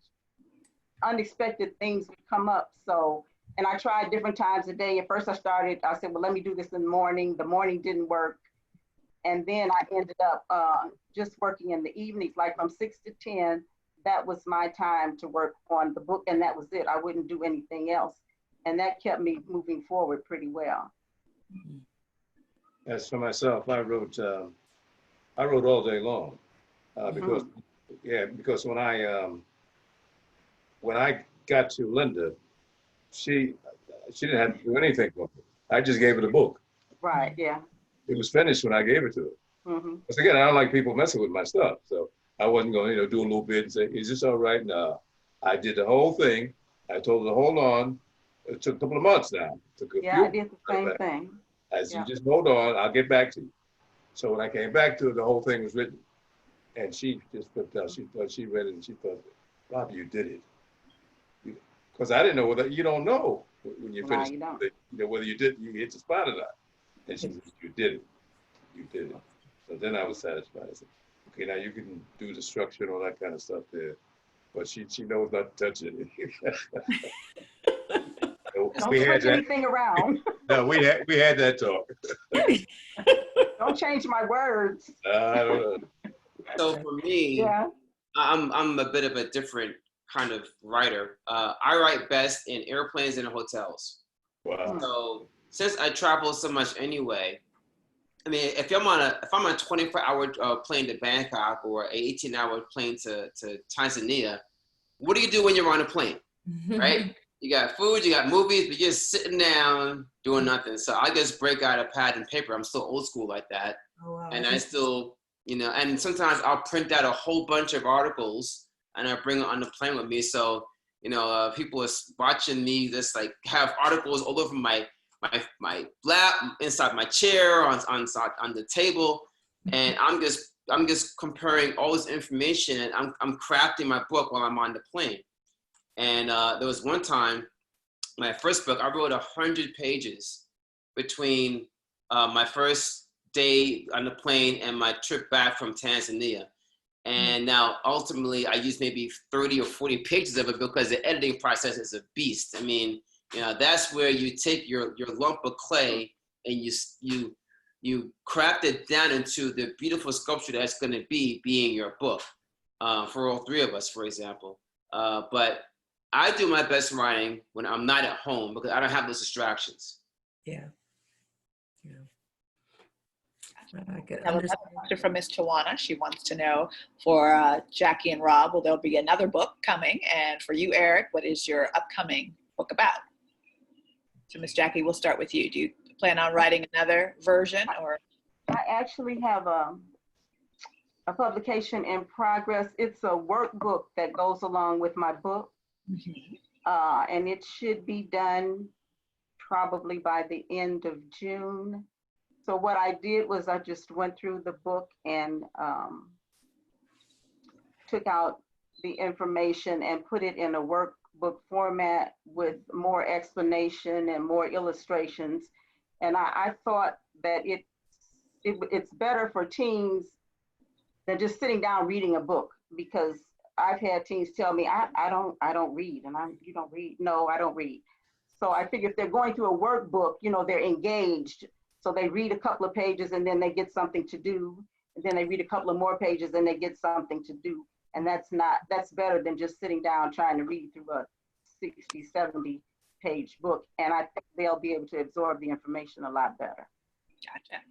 unexpected things would come up. So, and I tried different times a day. At first I said, well, let me do this in the morning. The morning didn't work. And then I ended up just working in the evenings, like from 6 to 10. That was my time to work on the book, and that was it. I wouldn't do anything else. And that kept me moving forward pretty well. As for myself, I wrote all day long because when I got to Linda, she didn't have to do anything for me. I just gave her the book. Right, yeah. It was finished when I gave it to her. Because again, I don't like people messing with my stuff, so I wasn't going to do a little bit and say, "Is this all right?" No, I did the whole thing. I told her to hold on. It took a couple of months now. I did the same thing. I said, "Just hold on. I'll get back to you." So when I came back to her, the whole thing was written, and she just flipped out. She thought she read it and she thought, "Rob, you did it." Because I didn't know whether you don't know when you finish, whether you hit the spot or not. And she said, "You did it. You did it." So then I was satisfied. I said, "Okay, now you can do the structure and all that kind of stuff there." But she knows not to touch it. Don't switch anything around. No, we had that talk. Don't change my words. I don't know. So for me, Yeah. I'm a bit of a different kind of writer. I write best in airplanes and in hotels. Wow. So since I travel so much anyway, I mean, if I'm on a 24-hour plane to Bangkok or an 18-hour plane to Tanzania, what do you do when you're on a plane, right? You got food, you got movies, but you're just sitting down doing nothing. So I just break out a pad and paper. I'm still old school like that. Oh, wow. And I still, and sometimes I'll print out a whole bunch of articles and I bring it on the plane with me. So, people are watching me just like have articles all over my lap, inside my chair, on the table. And I'm just comparing all this information, and I'm crafting my book while I'm on the plane. And there was one time, my first book, I wrote 100 pages between my first day on the plane and my trip back from Tanzania. And now ultimately I used maybe 30 or 40 pages of it because the editing process is a beast. I mean, that's where you take your lump of clay and you craft it down into the beautiful sculpture that's going to being your book, for all three of us, for example. But I do my best writing when I'm not at home because I don't have those distractions. Yeah. I could Now, another question from Ms. Tawana. She wants to know for Jackie and Rob, will there be another book coming? And for you, Eric, what is your upcoming book about? So Ms. Jackie, we'll start with you. Do you plan on writing another version or? I actually have a publication in progress. It's a workbook that goes along with my book. And it should be done probably by the end of June. So what I did was I just went through the book and took out the information and put it in a workbook format with more explanation and more illustrations. And I thought that it's better for teens than just sitting down reading a book, because I've had teens tell me, I don't read. And you don't read? No, I don't read. So I figure if they're going through a workbook, they're engaged. So they read a couple of pages and then they get something to do. And then they read a couple of more pages and they get something to do. And that's better than just sitting down trying to read through a 60, 70 page book. And I think they'll be able to absorb the information a lot better. Gotcha.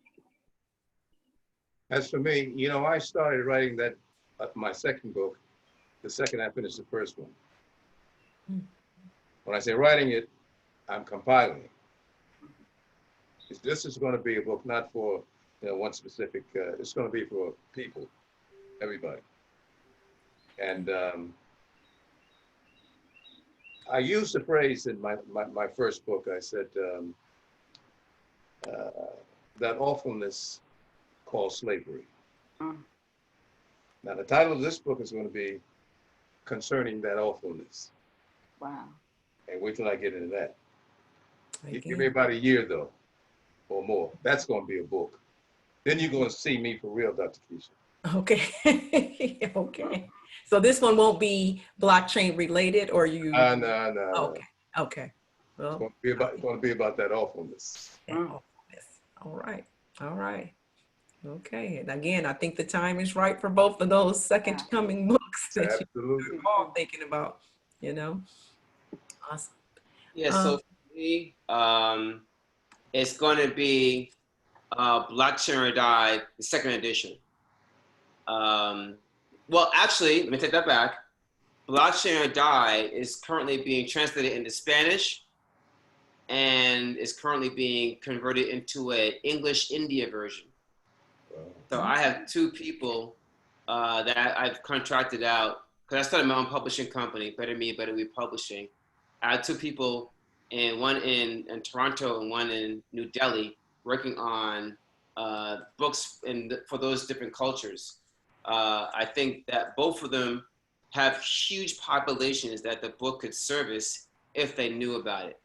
As for me, you know, I started writing that, my second book, the second I finished the first one. When I say writing it, I'm compiling it. This is going to be a book not for, you know, one specific, it's going to be for people, everybody. And I used the phrase in my first book. I said that awfulness called slavery. Now the title of this book is going to be concerning that awfulness. Wow. And wait till I get into that. Okay. Give me about a year though, or more. That's going to be a book. Then you're going to see me for real, Dr. Keisha. Okay. Okay. So this one won't be blockchain related, or you? No. Okay. Okay. Well, It's going to be about that awfulness. all right. All right. Okay. And again, I think the time is right for both of those second coming books that Absolutely. you're all thinking about, you know. Awesome. Yeah, so for me, it's going to be Blockchain or Die, the second edition. Well, actually, let me take that back. Blockchain or Die is currently being translated into Spanish and is currently being converted into an English India version. So I have two people that I've contracted out, because I started my own publishing company, Better Me, Better We Publishing. I had two people, and one in Toronto and one in New Delhi, working on books for those different cultures. I think that both of them have huge populations that the book could service if they knew about it.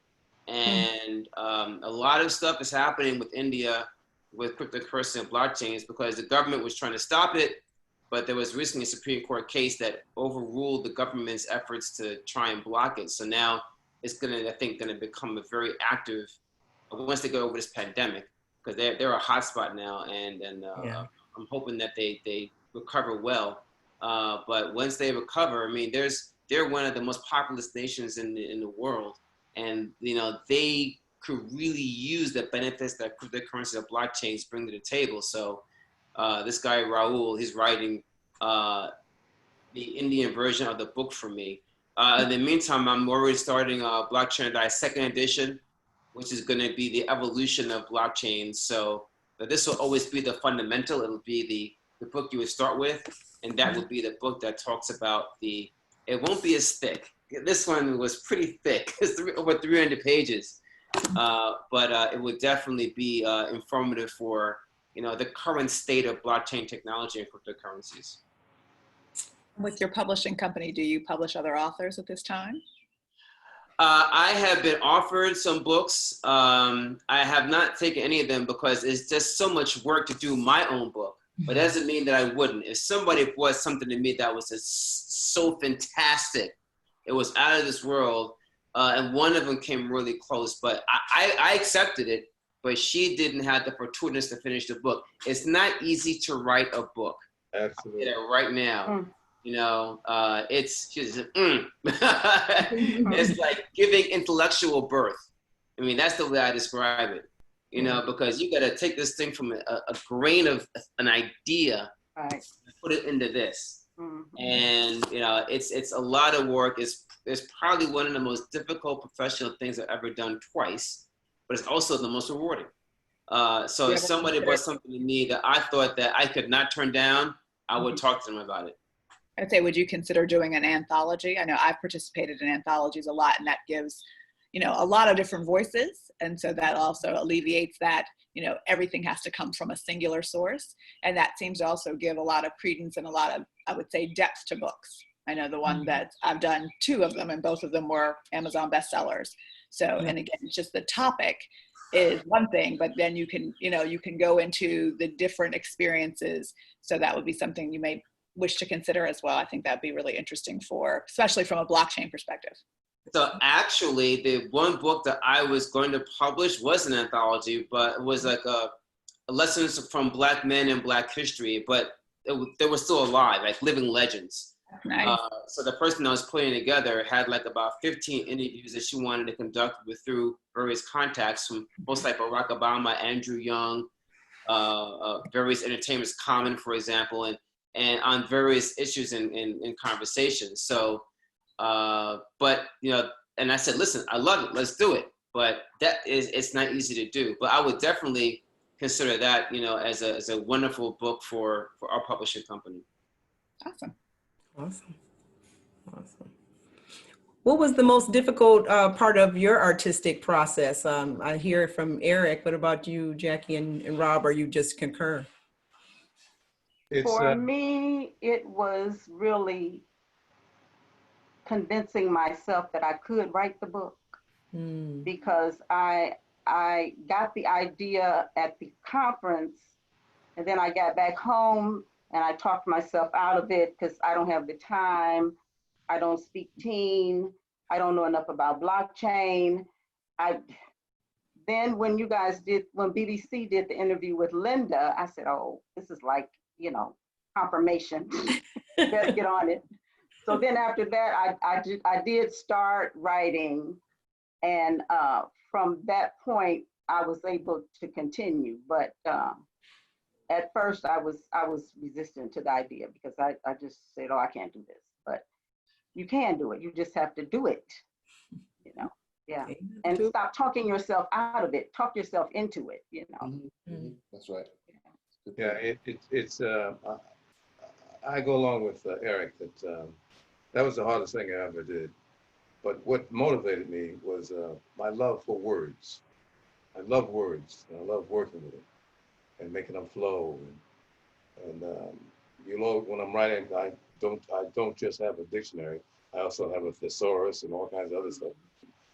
And a lot of stuff is happening with India with cryptocurrency and blockchains because the government was trying to stop it, but there was recently a Supreme Court case that overruled the government's efforts to try and block it. So now it's gonna, I think, gonna become a very active, once they go over this pandemic, because they're a hotspot now, and I'm hoping that they recover well. But once they recover, I mean, they're one of the most populous nations in the world, and you know they could really use the benefits that cryptocurrency and blockchains bring to the table. So this guy Raul, he's writing the Indian version of the book for me. In the meantime, I'm already starting Blockchain or Die second edition, which is going to be the evolution of blockchains. So this will always be the fundamental. It'll be the book you would start with, and that would be the book that talks about it won't be as thick. This one was pretty thick. It's over 300 pages, but it would definitely be informative for the current state of blockchain technology and cryptocurrencies. With your publishing company, do you publish other authors at this time? I have been offered some books. I have not taken any of them because it's just so much work to do my own book. But that doesn't mean that I wouldn't. If somebody brought something to me that was just so fantastic, it was out of this world, and one of them came really close, but I accepted it, but she didn't have the fortuitous to finish the book. It's not easy to write a book. Absolutely. I'll get it right now. It's it's like giving intellectual birth. I mean, that's the way I describe it. Because you got to take this thing from a grain of an idea, right, and put it into this. And it's a lot of work. It's probably one of the most difficult professional things I've ever done twice, but it's also the most rewarding. So if somebody brought something to me that I thought that I could not turn down, I would talk to them about it. I'd say, would you consider doing an anthology? I know I've participated in anthologies a lot, and that gives a lot of different voices. And so that also alleviates that, everything has to come from a singular source. And that seems to also give a lot of credence and a lot of, I would say, depth to books. I know the one that I've done 2 of them, and both of them were Amazon bestsellers. So, and again, it's just the topic is one thing, but then you can go into the different experiences. So that would be something you may wish to consider as well. I think that'd be really interesting especially from a blockchain perspective. So actually, the one book that I was going to publish was an anthology, but it was like a lessons from Black men and Black history, but they were still alive, like living legends. Nice. So the person that was putting it together had like about 15 interviews that she wanted to conduct with through various contacts from folks like Barack Obama, Andrew Young, various entertainers, Common, for example, and on various issues and conversations. So, but you know, and I said, listen, I love it, let's do it. But it's not easy to do. But I would definitely consider that, you know, as a wonderful book for our publishing company. Awesome. Awesome. Awesome. What was the most difficult part of your artistic process? I hear from Eric. What about you, Jackie and Rob? Or you just concur? It's For me, it was really convincing myself that I could write the book, because I got the idea at the conference, and then I got back home and I talked myself out of it because I don't have the time. I don't speak teen. I don't know enough about blockchain. Then when BBC did the interview with Linda, I said, oh, this is like, you know, confirmation. Better get on it. So then after that, I did start writing, and from that point, I was able to continue. But at first, I was resistant to the idea because I just said, oh, I can't do this. But you can do it. You just have to do it. You know, yeah. And stop talking yourself out of it. Talk yourself into it. You know. That's right. yeah, it's I go along with Eric that that was the hardest thing I ever did. But what motivated me was my love for words. I love words, and I love working with them and making them flow. And you know, when I'm writing, I don't just have a dictionary. I also have a thesaurus and all kinds of other stuff,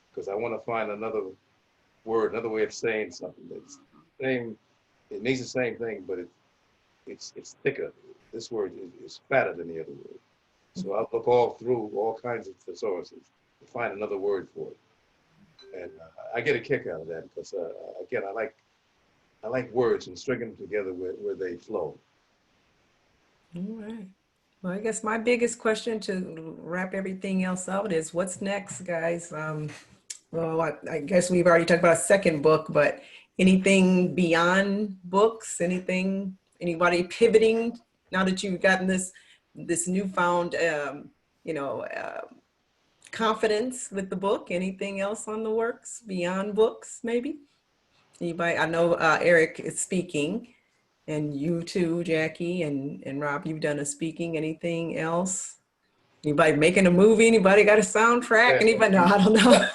because I want to find another word, another way of saying something. It's same. It means the same thing, but it's thicker. This word is fatter than the other word. So I look all through all kinds of thesauruses to find another word for it. And I get a kick out of that because, again, I like words and stringing them together where they flow. All right. Well, I guess my biggest question to wrap everything else out is what's next, guys? Well, I guess we've already talked about a second book, but anything beyond books? Anybody pivoting now that you've gotten this newfound, confidence with the book? Anything else on the works beyond books, maybe? Anybody? I know Eric is speaking, and you too, Jackie and Rob, you've done a speaking. Anything else? Anybody making a movie? Anybody got a soundtrack? Yeah. Anybody? No, I don't know.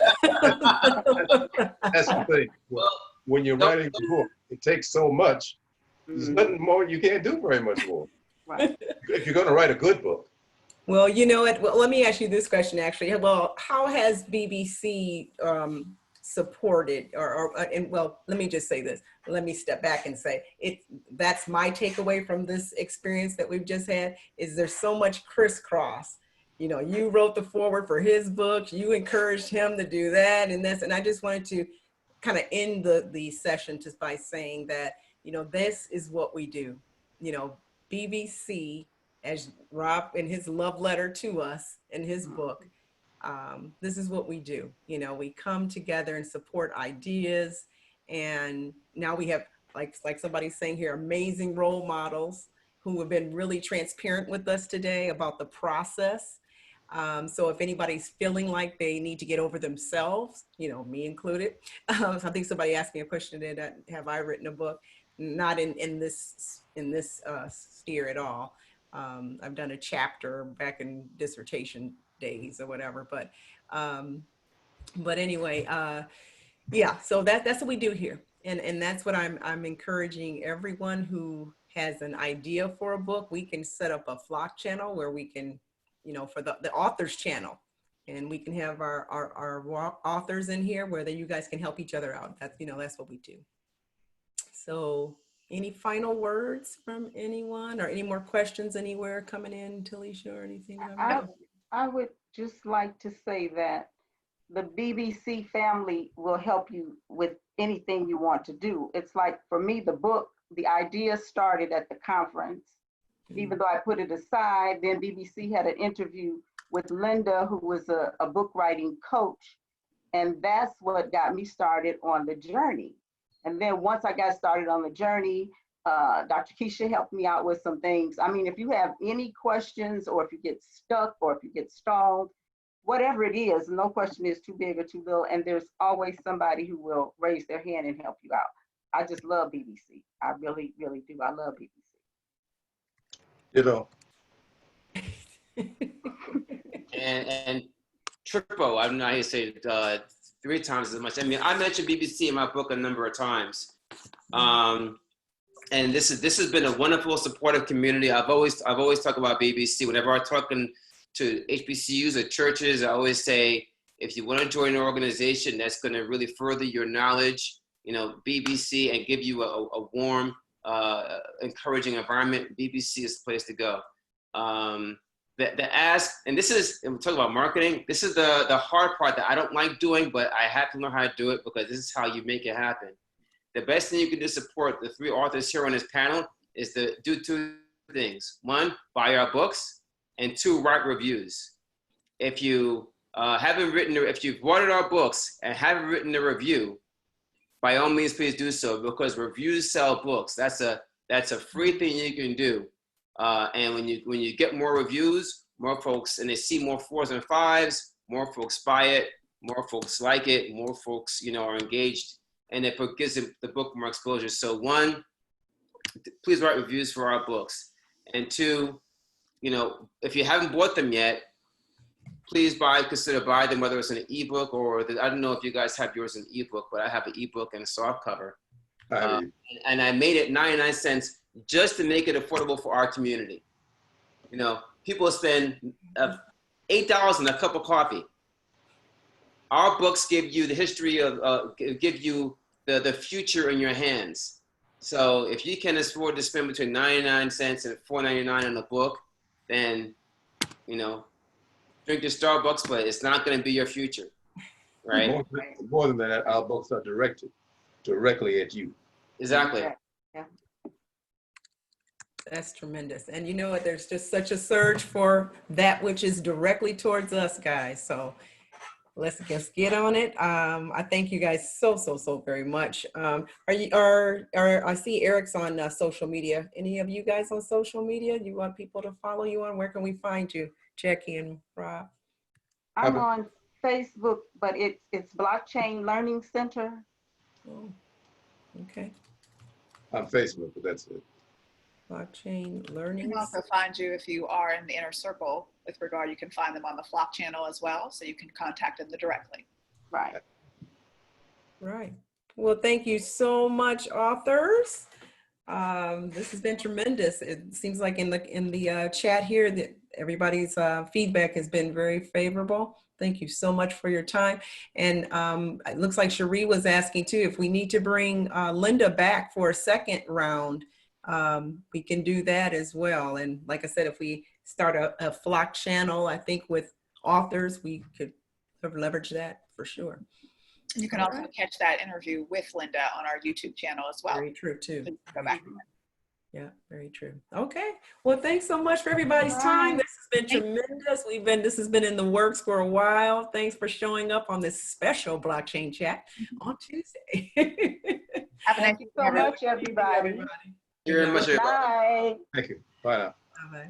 That's the thing. When you're writing a book, it takes so much. There's nothing more, you can't do very much more. Right. If you're going to write a good book. Well, you know what? Well, let me ask you this question, actually. Well, how has BBC supported, well, let me just say this. Let me step back and say that's my takeaway from this experience that we've just had, is there's so much crisscross. You know, you wrote the foreword for his book, you encouraged him to do that and this, and I just wanted to kind of end the session just by saying that, you know, this is what we do. You know, BBC, as Rob in his love letter to us in his book, this is what we do. You know, we come together and support ideas. And now we have, like somebody's saying here, amazing role models who have been really transparent with us today about the process. So if anybody's feeling like they need to get over themselves, you know, me included. I think somebody asked me a question today, have I written a book? Not in this sphere at all. I've done a chapter back in dissertation days or whatever, but anyway, yeah, so that's what we do here. And that's what I'm encouraging everyone who has an idea for a book. We can set up a Flock channel where we can, you know, for the authors channel, and we can have our authors in here where you guys can help each other out. That's, you know, that's what we do. So any final words from anyone, or any more questions anywhere coming in, Talisha, or anything? I would just like to say that the BBC family will help you with anything you want to do. It's like, for me, the book, the idea started at the conference, even though I put it aside. Then BBC had an interview with Linda, who was a book writing coach. And that's what got me started on the journey. And then once I got started on the journey, Dr. Keisha helped me out with some things. I mean, if you have any questions, or if you get stuck, or if you get stalled, whatever it is, no question is too big or too little. And there's always somebody who will raise their hand and help you out. I just love BBC. I really, really do. I love BBC. Ditto. And triple, I don't know how you say it, 3 times as much. I mean, I mentioned BBC in my book a number of times. And this has been a wonderful supportive community. I've always talked about BBC. Whenever I'm talking to HBCUs or churches, I always say, if you want to join an organization that's going to really further your knowledge, you know, BBC, and give you a warm, encouraging environment, BBC is the place to go. The ask, and this is, and we're talking about marketing, this is the hard part that I don't like doing, but I have to learn how to do it, because this is how you make it happen. The best thing you can do to support the 3 authors here on this panel is to do 2 things. 1, buy our books, and 2, write reviews. If you if you've ordered our books and haven't written a review, by all means, please do so, because reviews sell books. That's a free thing you can do. And when you get more reviews, more folks, and they see more 4s and 5s, more folks buy it, more folks like it, more folks, you know, are engaged, and it gives the book more exposure. So 1, please write reviews for our books. And 2, you know, if you haven't bought them yet, please consider buying them, whether it's an ebook or I don't know if you guys have yours in ebook, but I have an ebook and a soft cover. And I made it 99 cents just to make it affordable for our community. You know, people spend $8 on a cup of coffee. Our books give you the history of, give you the future in your hands. So if you can afford to spend between 99 cents and $4.99 on a book, then, you know, drink your Starbucks, but it's not going to be your future, right? More than that, our books are directed directly at you. Exactly. Yeah. That's tremendous. And you know what, there's just such a surge for that which is directly towards us, guys. So let's just get on it. I thank you guys so very much. I see Eric's on social media. Any of you guys on social media? You want people to follow you on? Where can we find you, Jackie and Rob? I'm on Facebook, but it's Blockchain Learning Center. Oh, okay. On Facebook, but that's it. Blockchain You Learning. can also find you if you are in the inner circle with regard, you can find them on the Flock channel as well, so you can contact them directly. Right. Right. Well, thank you so much, authors. This has been tremendous. It seems like in the chat here that everybody's feedback has been very favorable. Thank you so much for your time. And it looks like Cherie was asking too, if we need to bring Linda back for a second round, we can do that as well. And like I said, if we start a Flock channel, I think with authors, we could leverage that for sure. You can also catch that interview with Linda on our YouTube channel as well. Very true too. Go back. Yeah, very true. Okay. Well, thanks so much for everybody's time. This has been tremendous. This has been in the works for a while. Thanks for showing up on this special blockchain chat on Tuesday. Have a nice Thank you so much, everybody. Thank you very much, everybody. Bye. Thank you. Bye now. Bye-bye.